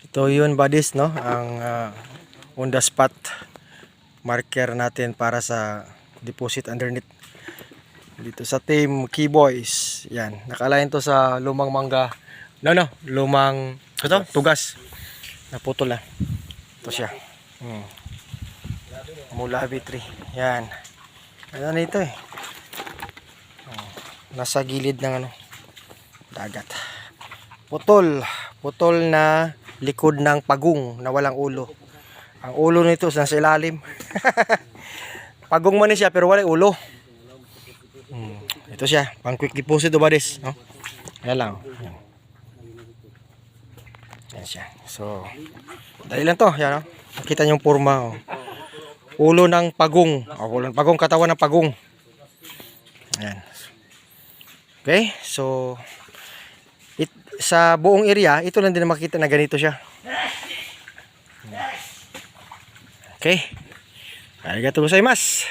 Ito yun buddies, no? Ang on the spot marker natin para sa deposit underneath dito sa team Keyboys. Yan, nakalain to sa lumang mangga. Lumang ito, tugas. Naputol na. Ito siya. Mula B3. Yan. Ano na ito eh. Nasa gilid ng dagat. Putol na likod ng pagong na walang ulo. Ang ulo nito nasa ilalim. Pagong man siya pero wala ulo. Ito siya, pang quick deposit o buddies, no? Ayan lang. Ayan siya. So, dali lang to, yan, no? Nakita niyo yung forma, oh. Ulo ng pagong. Ulo ng pagong, katawan ng pagong. Ayan. Okay, so sa buong area, ito lang din na makita na ganito siya. Okay. Arigatou gozaimasu.